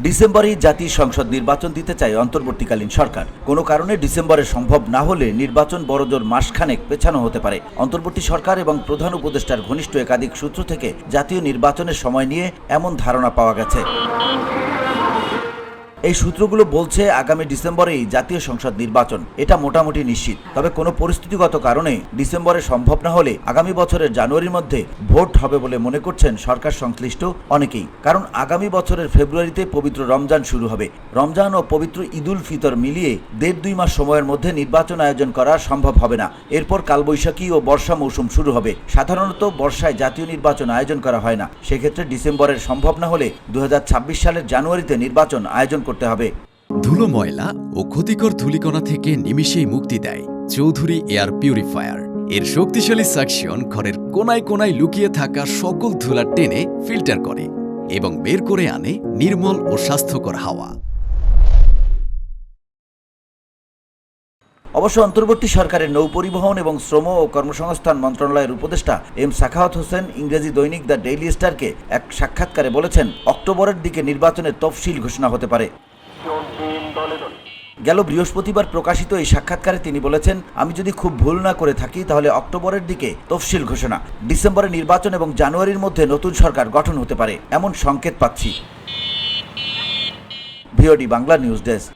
ডিসেম্বরেই জাতীয় সংসদ নির্বাচন দিতে চায় অন্তর্বর্তীকালীন সরকার। কোনো কারণে ডিসেম্বরে সম্ভব না হলে নির্বাচন বড়জোর মাসখানেক পেছানো হতে পারে। অন্তর্বর্তী সরকার এবং প্রধান উপদেষ্টার ঘনিষ্ঠ একাধিক সূত্র থেকে জাতীয় নির্বাচনের সময় নিয়ে এমন ধারণা পাওয়া গেছে। এই সূত্রগুলো বলছে আগামী ডিসেম্বরেই জাতীয় সংসদ নির্বাচন, এটা মোটামুটি নিশ্চিত। তবে কোনো পরিস্থিতিগত কারণে ডিসেম্বরে সম্ভব না হলে আগামী বছরের জানুয়ারির মধ্যে ভোট হবে বলে মনে করছেন সরকার সংশ্লিষ্ট অনেকেই। কারণ আগামী বছরের ফেব্রুয়ারিতে পবিত্র রমজান শুরু হবে। রমজান ও পবিত্র ঈদুল ফিতর মিলিয়ে 1.5-2 মাস সময়ের মধ্যে নির্বাচন আয়োজন করা সম্ভব হবে না। এরপর কালবৈশাখী ও বর্ষা মৌসুম শুরু হবে। সাধারণত বর্ষায় জাতীয় নির্বাচন আয়োজন করা হয় না। সেক্ষেত্রে ডিসেম্বরের সম্ভব না হলে 2026 সালের জানুয়ারিতে নির্বাচন আয়োজন করতে হবে। ধুলো, ময়লা ও ক্ষতিকর ধূলিকণা থেকে নিমিষেই মুক্তি দেয় চৌধুরী এয়ার পিউরিফায়ার। এর শক্তিশালী সাকশন ঘরের কোনায় কোনায় লুকিয়ে থাকা সকল ধুলা টেনে ফিল্টার করে এবং বের করে আনে নির্মল ও স্বাস্থ্যকর হাওয়া। অবশ্য অন্তর্বর্তী সরকারের নৌপরিবহন এবং শ্রম ও কর্মসংস্থান মন্ত্রণালয়ের উপদেষ্টা এম সাখাওয়াত হোসেন ইংরেজি দৈনিক দ্য ডেইলি স্টারকে এক সাক্ষাৎকারে বলেছেন, অক্টোবরের দিকে নির্বাচনের তফসিল ঘোষণা হতে পারে। গেল বৃহস্পতিবার প্রকাশিত এই সাক্ষাৎকারে তিনি বলেছেন, আমি যদি খুব ভুল না করে থাকি তাহলে অক্টোবরের দিকে তফসিল ঘোষণা, ডিসেম্বরে নির্বাচন এবং জানুয়ারির মধ্যে নতুন সরকার গঠন হতে পারে এমন সংকেত পাচ্ছি। VOD Bangla news desk.